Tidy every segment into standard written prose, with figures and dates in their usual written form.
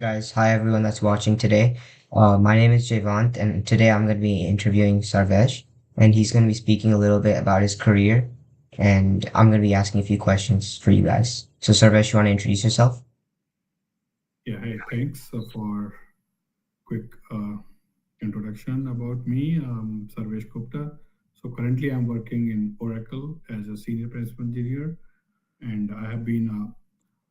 Guys, hi everyone that's watching today. My name is Javant, and today I'm going to be interviewing Sarvesh, and he's going to be speaking a little bit about his career, and I'm going to be asking a few questions for you guys. So, Sarvesh, you want to introduce yourself? Yeah, hey, thanks for quick introduction about me. I'm Sarvesh Gupta. So currently I'm working in Oracle as a senior principal engineer, and I have been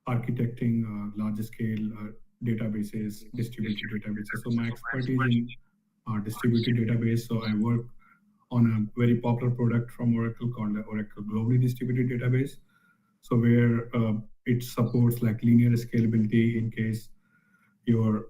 architecting large scale databases, distributed databases. So my expertise in distributed database. So I work on a very popular product from Oracle called the Oracle Globally Distributed Database. So where it supports like linear scalability in case you're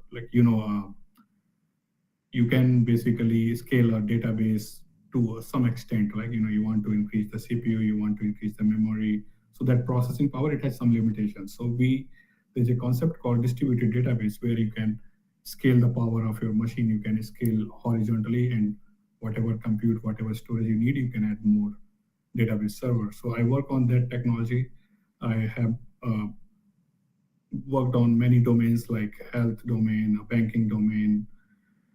you can basically scale a database to some extent, like you want to increase the cpu, you want to increase the memory, so that processing power, it has some limitations. So we there's a concept called distributed database where you can scale the power of your machine, you can scale horizontally, and whatever compute, whatever storage you need, you can add more database server. So I work on that technology. I have worked on many domains like health domain, banking domain,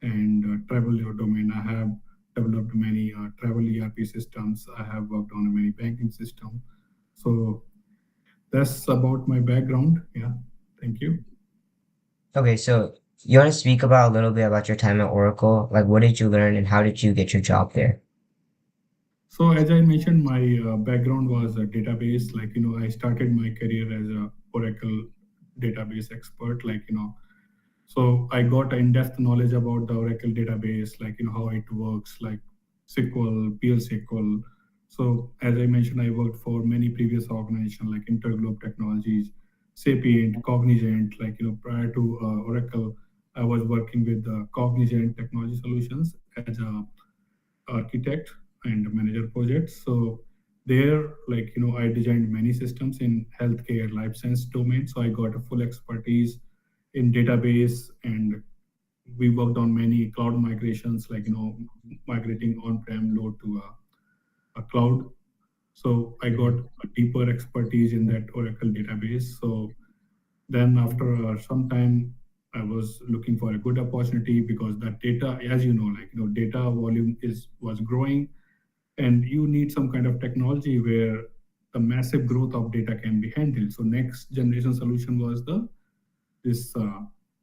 and travel your domain. I have developed many travel ERP systems. I have worked on many banking system. So that's about my background. Yeah, thank you. Okay, so you want to speak about a little bit about your time at Oracle? Like, what did you learn and how did you get your job there? So as I mentioned, my background was a database. Like I started my career as a Oracle database expert. So I got in-depth knowledge about the Oracle database, like how it works, like SQL, PL SQL. So as I mentioned, I worked for many previous organizations like Interglobe Technologies, Sapient, Cognizant. Prior to Oracle, I was working with Cognizant Technology Solutions as a architect and manager projects. So there, I designed many systems in healthcare, life science domain. So I got a full expertise in database, and we worked on many cloud migrations, migrating on-prem load to a cloud. So I got a deeper expertise in that Oracle database. So then after some time, I was looking for a good opportunity because the data, as data volume is was growing, and you need some kind of technology where the massive growth of data can be handled. So next generation solution was the this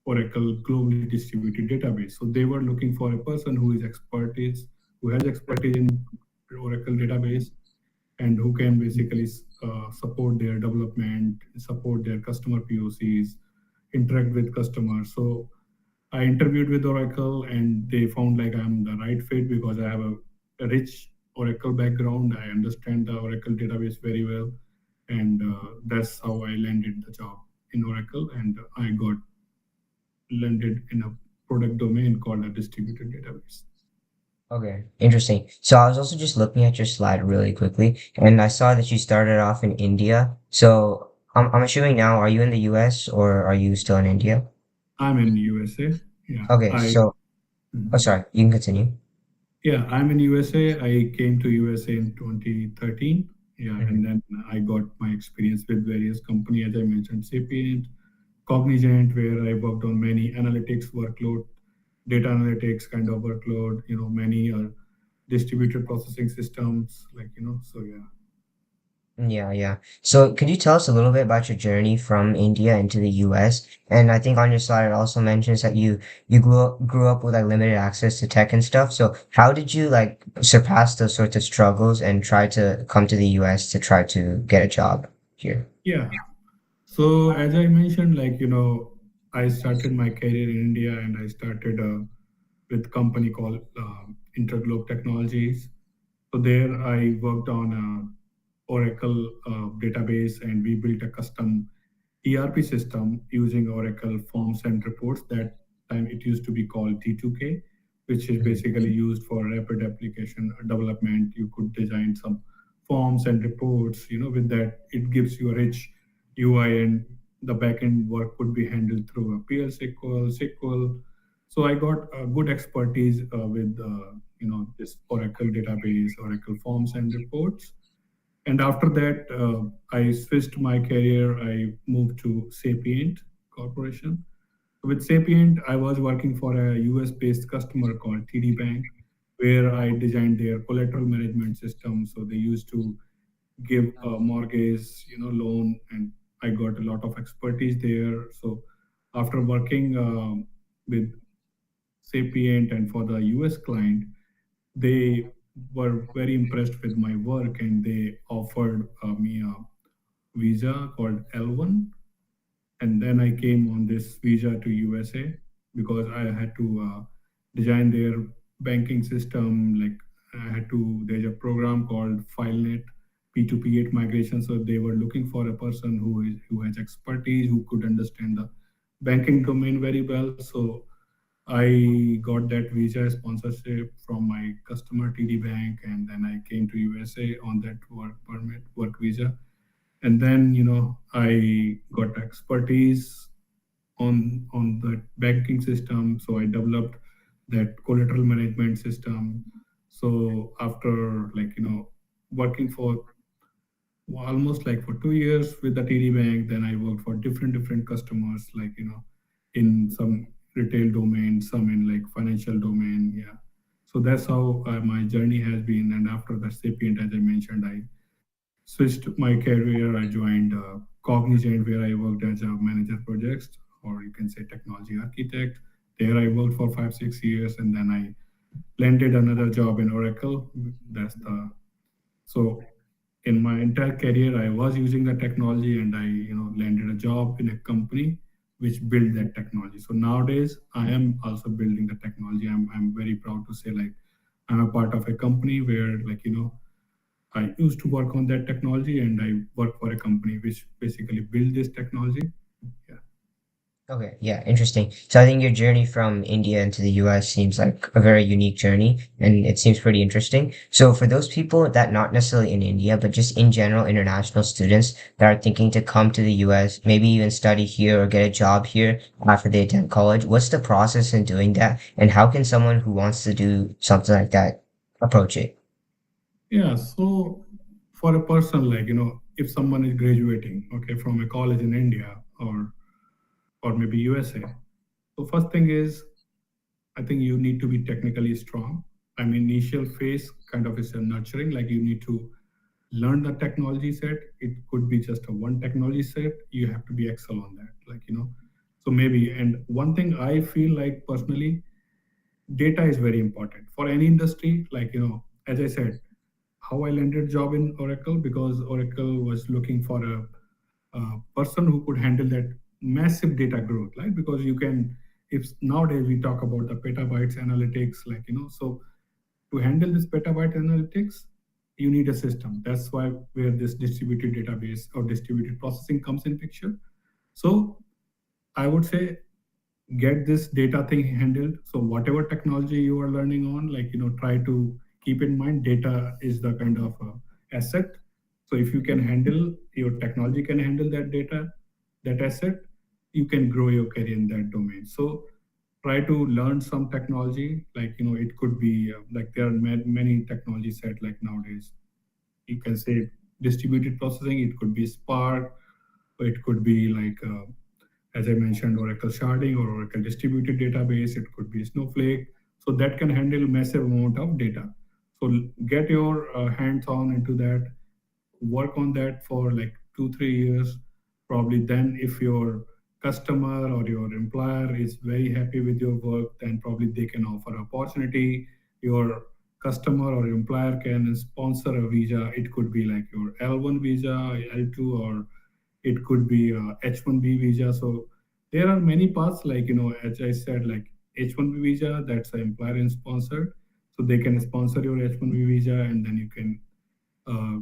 Oracle globally distributed database. So they were looking for a person who has expertise in Oracle database, and who can basically support their development, support their customer POCs, interact with customers. So I interviewed with Oracle, and they found like I'm the right fit because I have a rich Oracle background. I understand the Oracle database very well, and that's how I landed the job in Oracle, and I got landed in a product domain called a distributed database. Okay, interesting. So I was also just looking at your slide really quickly, and I saw that you started off in India. So I'm assuming now, are you in the US or are you still in India? I'm in USA. Yeah, Okay, I. so, oh, Mhm. sorry, you can continue. Yeah, I'm in USA. I came to USA in 2013. Yeah, Mhm. and then I got my experience with various companies, as I mentioned, Sapient, Cognizant, where I worked on many analytics workload, data analytics kind of workload, many distributed processing systems, so yeah. Yeah, yeah. So could you tell us a little bit about your journey from India into the US? And I think on your slide it also mentions that you grew up with like limited access to tech and stuff. So how did you like surpass those sorts of struggles and try to come to the US to try to get a job here? Yeah. So as I mentioned, I started my career in India, and I started with a company called Interglobe Technologies. So there I worked on Oracle database, and we built a custom ERP system using Oracle Forms and Reports. That time it used to be called T2K, which is Mhm. basically used for rapid application development. You could design some forms and reports. With that, it gives you a rich UI, and the backend work could be handled through a PL SQL. So I got a good expertise with this Oracle database, Oracle Forms and Reports. And after that, I switched my career. I moved to Sapient Corporation. With Sapient, I was working for a US based customer called TD Bank, where I designed their collateral management system. So they used to give a mortgage, loan, and I got a lot of expertise there. So after working with Sapient and for the US client, they were very impressed with my work and they offered me a visa called L1, and then I came on this visa to USA because I had to design their banking system. Like I had to, there's a program called FileNet P2P8 migration. So they were looking for a person who has expertise, who could understand the banking domain very well. So I got that visa sponsorship from my customer TD Bank, and then I came to USA on that work permit, work visa. And then I got expertise on the banking system, so I developed that collateral management system. So after working for almost like for 2 years with the TD Bank, then I worked for different customers, like in some retail domain, some in like financial domain. Yeah, so that's how my journey has been. And after the Sapient, as I mentioned, I switched my career. I joined Cognizant, where I worked as a manager projects, or you can say technology architect. There I worked for 5 6 years, and then I landed another job in Oracle. That's the so in my entire career I was using the technology, and I landed a job in a company which built that technology. So nowadays I am also building the technology. I'm very proud to say, like, I'm a part of a company where, like, I used to work on that technology, and I work for a company which basically build this technology. Yeah. Okay, yeah, interesting. So I think your journey from India into the US seems like a very unique journey and it seems pretty interesting. So for those people that not necessarily in India, but just in general international students that are thinking to come to the US, maybe even study here or get a job here after they attend college, what's the process in doing that? And how can someone who wants to do something like that approach it? Yeah. So for a person, like, if someone is graduating, okay, from a college in India, or maybe USA, so first thing is, I think you need to be technically strong. I mean, initial phase kind of is a nurturing, like you need to learn the technology set. It could be just a one technology set. You have to be excel on that, like, so maybe. And one thing I feel like personally, data is very important for any industry. Like, as I said, how I landed job in Oracle, because Oracle was looking for a person who could handle that massive data growth, right? Because you can, if nowadays we talk about the petabytes analytics, like, so to handle this petabyte analytics, you need a system. That's why where this distributed database or distributed processing comes in picture. So I would say, get this data thing handled. So whatever technology you are learning on, like, try to keep in mind data is the kind of asset. So if you can handle, your technology can handle that data, that asset, you can grow your career in that domain. So try to learn some technology, like, it could be like there are many technology set, like nowadays you can say distributed processing, it could be Spark, or it could be like as I mentioned, Oracle sharding or Oracle distributed database. It could be Snowflake. So that can handle massive amount of data. So get your hands on into that, work on that for like 2 3 years. Probably then, if your customer or your employer is very happy with your work, then probably they can offer opportunity. Your customer or employer can sponsor a visa. It could be like your L1 visa, L2, or it could be H1B visa. So there are many paths, like, as I said, like H1B visa, that's the employer and sponsored. So they can sponsor your H1B visa, and then you can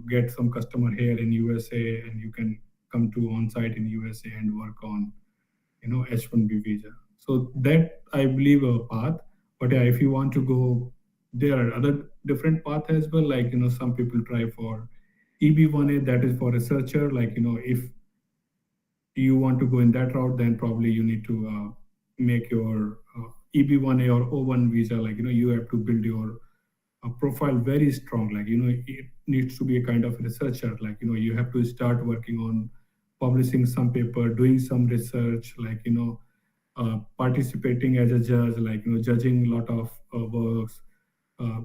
get some customer here in USA, and you can come to on site in USA and work on H1B visa. So that, I believe, a path. But yeah, if you want to go, there are other different paths as well. Like, some people try for EB1A, that is for researcher. Like, if you want to go in that route, then probably you need to make your EB1A or O1 visa. Like, you have to build your profile very strong. Like, it needs to be a kind of researcher. Like, you have to start working on publishing some paper, doing some research, like, participating as a judge, like judging a lot of works,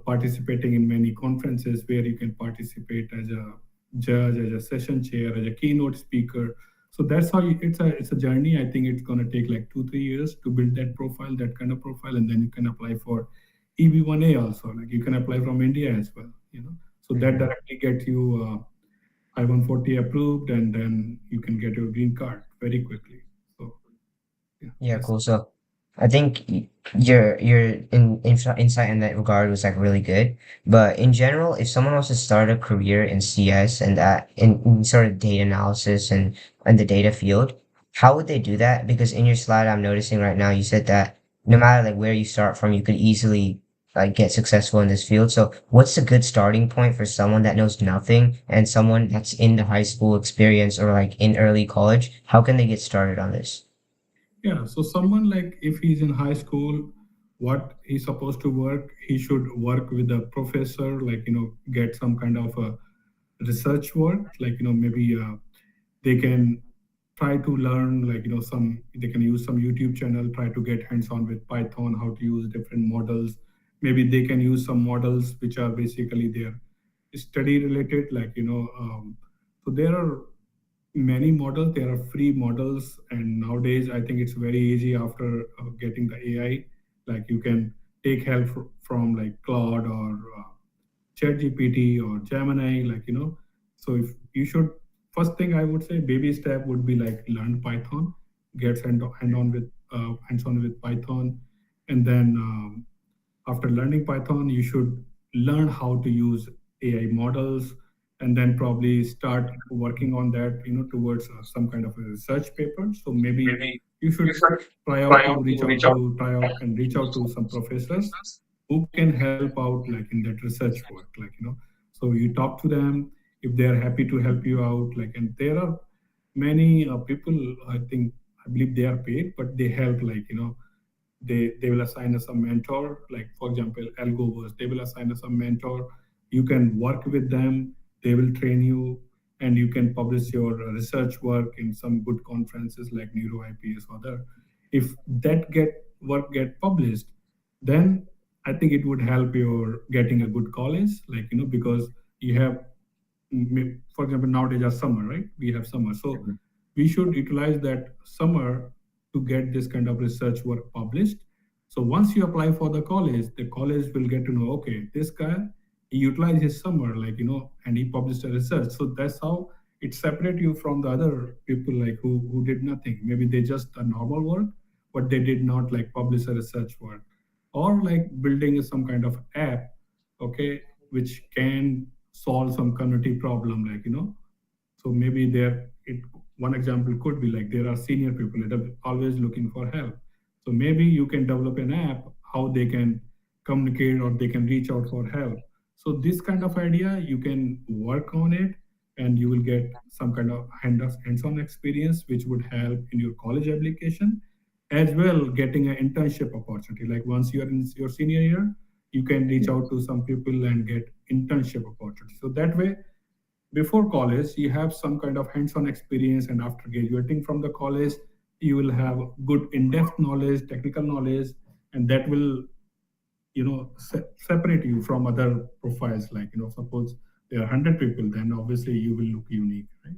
participating in many conferences where you can participate as a judge, as a session chair, as a keynote speaker. So that's how it's a journey. I think it's gonna take like 2 3 years to build that profile, that kind of profile, and then you can apply for EB1A also. Like you can apply from India as well. So that Hmm. directly gets you I-140 approved, and then you can get your green card very quickly. So yeah, Yeah, that's cool. So I think your insight in that regard was like really good. But in general, if someone wants to start a career in CS and that in sort of data analysis and the data field, how would they do that? Because in your slide I'm noticing right now, you said that no matter like where you start from, you could easily like get successful in this field. So what's a good starting point for someone that knows nothing and someone that's in the high school experience or like in early college? How can they get started on this? Yeah, so someone like if he's in high school, what he's supposed to work, he should work with a professor, like, get some kind of a research work, like, maybe they can try to learn, like, they can use some YouTube channel, try to get hands-on with Python, how to use different models. Maybe they can use some models which are basically their study related, like, so there are many models. There are free models, and nowadays I think it's very easy after getting the AI. Like you can take help from like Claude or ChatGPT or Gemini. Like so if you should, first thing I would say, baby step would be like learn Python, get hands on with Python, and then after learning Python, you should learn how to use AI models, and then probably start working on that, towards some kind of a research paper. So maybe you should try out and reach out to some professors who can help out like in that research work, like so you talk to them if they are happy to help you out, like, and there are many people, I believe they are paid, but they help, like they will assign us a mentor, like for example algovers, they will assign us a mentor. You can work with them, they will train you, and you can publish your research work in some good conferences like neuro ips or other. If that get published, then I think it would help your getting a good college, like because you have, for example, nowadays are summer, right? We have summer, so Mhm. we should utilize that summer to get this kind of research work published. So once you apply for the college will get to know, okay, this guy, he utilized his summer, like and he published a research. So that's how it separate you from the other people, like who did nothing. Maybe they just a normal work, but they did not like publish a research work, or like building some kind of app, okay, which can solve some community problem, like so maybe there it one example could be like there are senior people that are always looking for help. So maybe you can develop an app how they can communicate or they can reach out for help. So this kind of idea you can work on it, and you will get some kind of hands-on experience which would help in your college application, as well getting an internship opportunity. Like once you are in your senior year, you can reach out to some people and get internship opportunity. So that way, before college you have some kind of hands-on experience, and after graduating from the college you will have good in-depth knowledge, technical knowledge, and that will separate you from other profiles. Like suppose there are 100 people, then obviously you will look unique, right?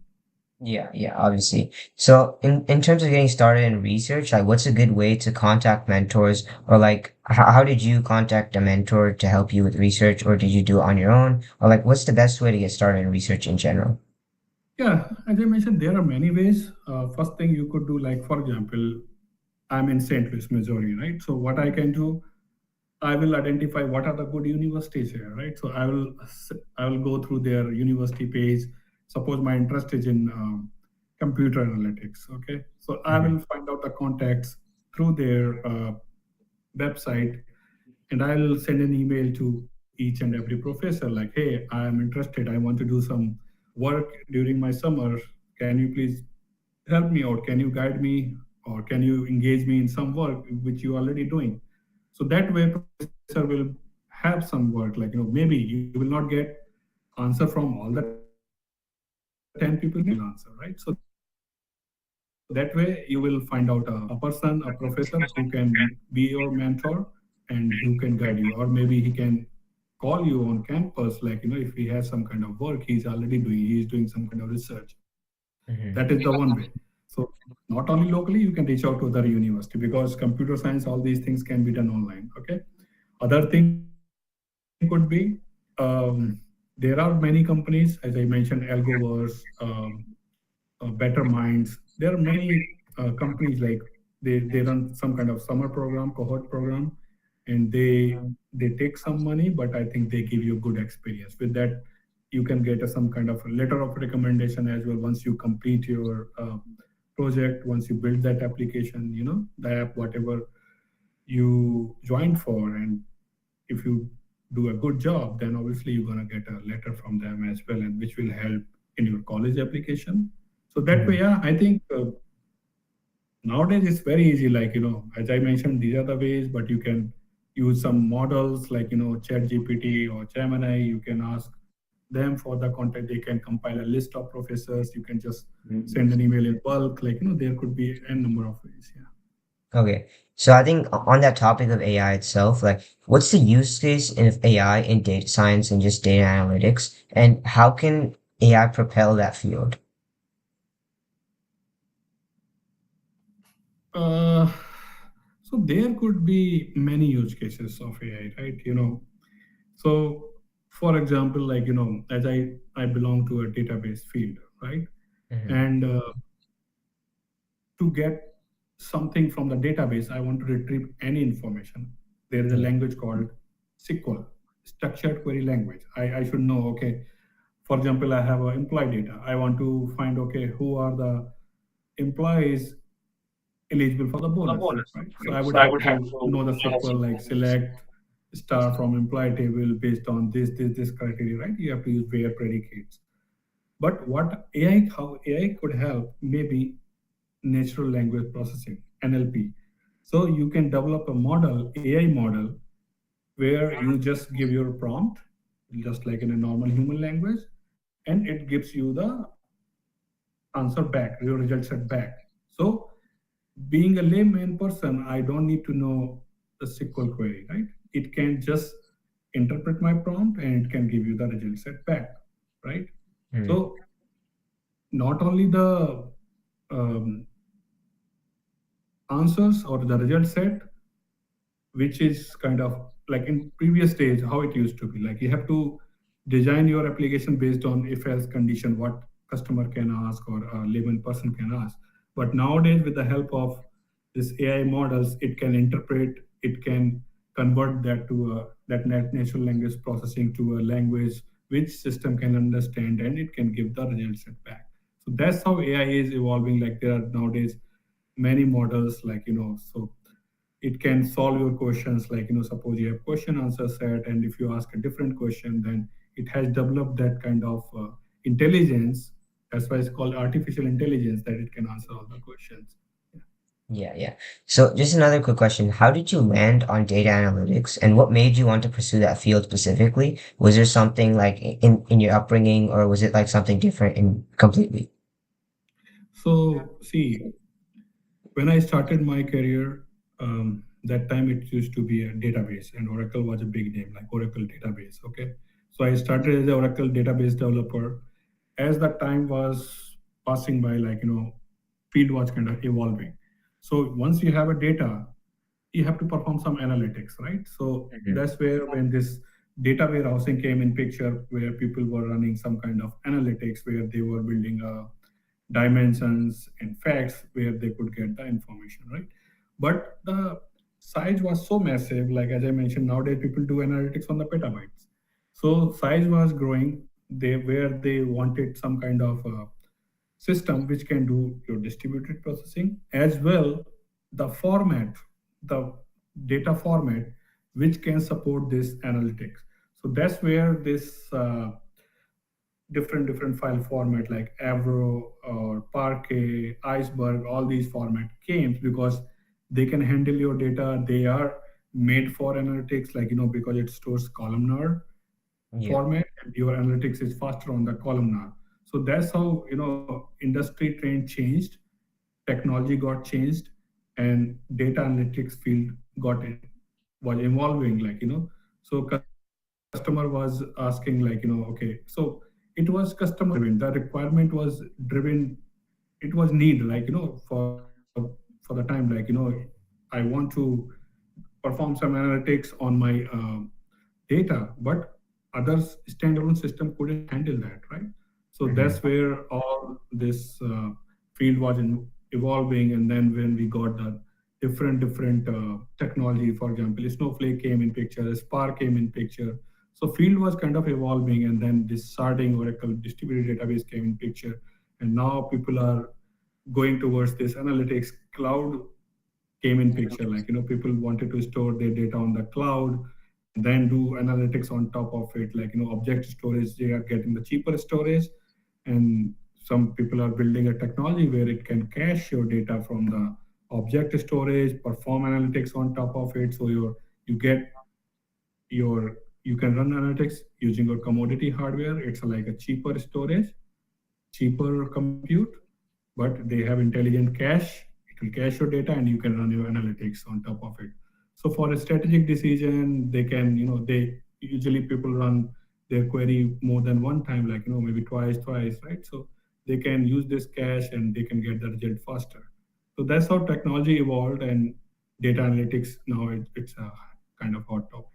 Yeah, yeah, obviously. So in terms of getting started in research, like what's a good way to contact mentors or like how did you contact a mentor to help you with research or did you do it on your own? Or like what's the best way to get started in research in general? Yeah, as I mentioned, there are many ways. First thing you could do, like for example, I'm in St. Louis, Missouri, right? So what I can do, I will identify what are the good universities here, right? So I will go through their university page. Suppose my interest is in computer analytics, okay? So I Hmm. will find out the contacts through their website, and I'll send an email to each and every professor like, hey, I am interested. I want to do some work during my summer. Can you please help me out? Can you guide me, or can you engage me in some work which you are already doing? So that way professor will have some work, like maybe you will not get answer from all the 10 people, maybe you will get a single answer, right? So that way That way, you will find out a person, a professor who can be your mentor and who can guide you, or maybe he can call you on campus. Like, if he has some kind of work he's doing some kind of research. That is the Hmm. one way. So, not only locally, you can reach out to other university because computer science, all these things can be done online. Okay. Other thing could be, there are many companies, as I mentioned, Algoverse, Better Minds. There are many companies like they run some kind of summer program, cohort program, and they take some money, but I think they give you good experience. With that, you can get some kind of a letter of recommendation as well once you complete your project, once you build that application, the app, whatever you joined for, and if you do a good job, then obviously you're going to get a letter from them as well, and which will help in your college application. So that way, Hmm. yeah, I think nowadays it's very easy. Like, as I mentioned, these are the ways, but you can use some models like, Chat GPT or Gemini. You can ask them for the content. They can compile a list of professors. You can just send an email in bulk. Like, there could be a number of ways. Yeah. Okay. So I think on that topic of AI itself, like what's the use case of AI in data science and just data analytics, and how can AI propel that field? Uh, so there could be many use cases of AI, right? So, for example, like, as I belong to a database field, right? Hmm. And to get something from the database, I want to retrieve any information. There is a Yeah. language called SQL, structured query language. I should know, okay, for example, I have employee data. I want to find, okay, who are the employees eligible for the bonus, right? So I would have to know the SQL, like select star from employee table based on this criteria, right? You have to use where predicates. But what AI, how AI could help, maybe natural language processing, NLP. So you can develop a model, AI model, where you just give your prompt, just like in a normal human language, and it gives you the answer back, your result set back. So being a layman person, I don't need to know the SQL query, right? It can just interpret my prompt and it can give you the result set back, right? Hmm. So not only the um, answers or the result set, which is kind of like in previous stage how it used to be, like you have to design your application based on if else condition, what customer can ask or a layman person can ask. But nowadays, with the help of this AI models, it can interpret, it can convert that to that natural language processing to a language which system can understand, and it can give the results set back. So that's how AI is evolving. Like there are nowadays many models, like so it can solve your questions, like suppose you have question answer set, and if you ask a different question, then it has developed that kind of intelligence. That's why it's called artificial intelligence, that it can answer all the questions. Yeah. Yeah, yeah. So just another quick question. How did you land on data analytics and what made you want to pursue that field specifically? Was there something like in your upbringing or was it like something different and completely? So see, when I started my career, that time it used to be a database, and Oracle was a big name, like Oracle database. Okay, so I started as an Oracle database developer. As the time was passing by, like field was kind of evolving. So once you have a data, you have to perform some analytics, right? So Hmm. that's where when this data warehousing came in picture, where people were running some kind of analytics, where they were building dimensions and facts where they could get the information, right? But the size was so massive, like as I mentioned, nowadays people do analytics on the petabytes. So size was growing. They wanted some kind of system which can do your distributed processing as well, the format, the data format which can support this analytics. So that's where this different file format like Avro or Parquet, Iceberg, all these format came because they can handle your data. They are made for analytics, like because it stores columnar Yeah. format, and your analytics is faster on the columnar. So that's how industry trend changed, technology got changed, and data analytics field was evolving, so customer was asking, okay, so it was customer driven, the requirement was driven, it was need, for the time, I want to perform some analytics on my data, but others standalone system couldn't handle that, right? So Hmm. that's where all this field was evolving. And then when we got the different technology, for example, Snowflake came in picture, Spark came in picture. So field was kind of evolving, and then this Sarding Oracle distributed database came in picture, and now people are going towards this analytics. Cloud came in picture, people wanted to store their data on the cloud and then do analytics on top of it, object storage, they are getting the cheaper storage. And some people are building a technology where it can cache your data from the object storage, perform analytics on top of it, so you get your you can run analytics using your commodity hardware. It's like a cheaper storage, cheaper compute, but they have intelligent cache. It will cache your data and you can run your analytics on top of it. So for a strategic decision, they can, they usually people run their query more than one time, maybe twice, right? So they can use this cache and they can get the result faster. So that's how technology evolved, and data analytics now it's a kind of hot topic.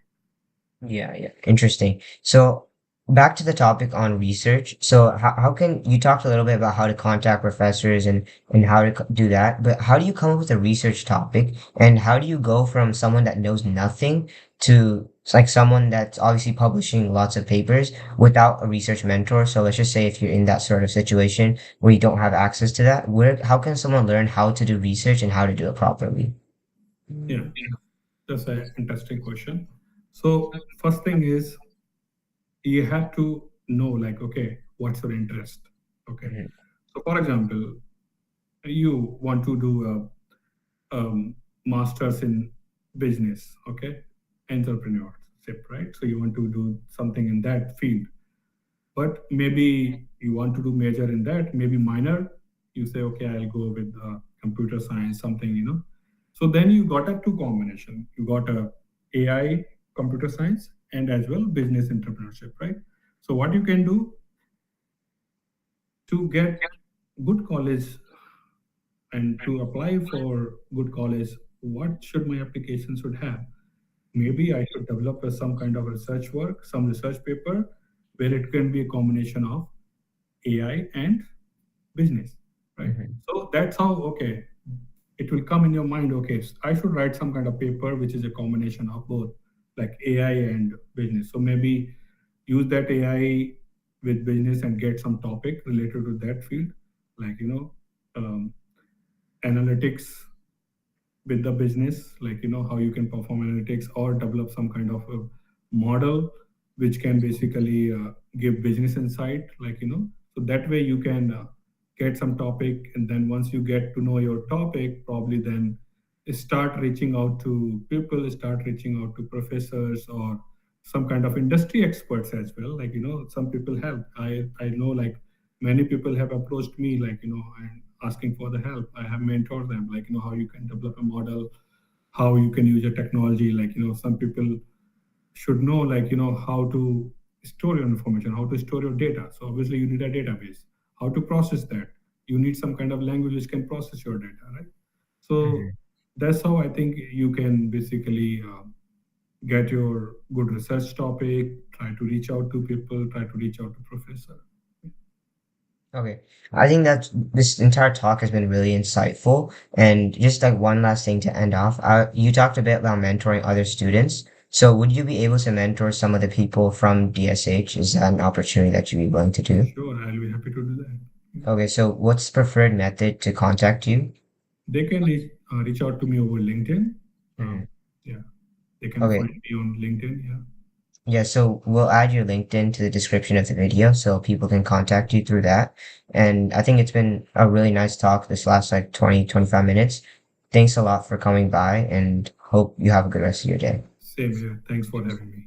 Yeah, yeah. Interesting. So back to the topic on research. So how can you talked a little bit about how to contact professors and how to do that, but how do you come up with a research topic and how do you go from someone that knows nothing to like someone that's obviously publishing lots of papers without a research mentor? So let's just say if you're in that sort of situation where you don't have access to that, how can someone learn how to do research and how to do it properly? Yeah, that's an interesting question. So first thing is you have to know, okay, what's your interest. Okay, Mhm, so for example, you want to do a master's in business, okay, entrepreneurship, right? So you want to do something in that field, but maybe you want to do major in that, maybe minor, you say, okay, I'll go with computer science, something, so then you got a two combination, you got a AI, computer science, and as well business entrepreneurship, right? So what you can do to get good college and to apply for good college, what should my application should have? Maybe I should develop some kind of research work, some research paper, where it can be a combination of AI and business, right? mhm, So that's how, okay, it will come in your mind, okay, I should write some kind of paper which is a combination of both, like AI and business. So maybe use that AI with business and get some topic related to that field, like, um, analytics with the business, how you can perform analytics or develop some kind of a model which can basically give business insight, so that way you can get some topic. And then once you get to know your topic, probably then start reaching out to people, start reaching out to professors or some kind of industry experts as well, some people have, I know, many people have approached me, and asking for the help. I have mentored them, how you can develop a model, how you can use a technology, some people should know, how to store your information, how to store your data. So obviously you need a database, how to process that, you need some kind of language which can process your data, right? So mhm. that's how I think you can basically get your good research topic, try to reach out to people, try to reach out to professor. Okay. I think that this entire talk has been really insightful. And just like one last thing to end off, you talked a bit about mentoring other students. So would you be able to mentor some of the people from DSH? Is that an opportunity that you'd be willing to do? Sure, I'll be happy to do that. Yeah. Okay, so what's the preferred method to contact you? They can reach out to me over LinkedIn. Mhm. Yeah, they can Okay. find me on LinkedIn. Yeah, Yeah, so we'll add your LinkedIn to the description of the video so people can contact you through that. And I think it's been a really nice talk this last like 20-25 minutes. Thanks a lot for coming by and hope you have a good rest of your day. same here. Thanks for having me.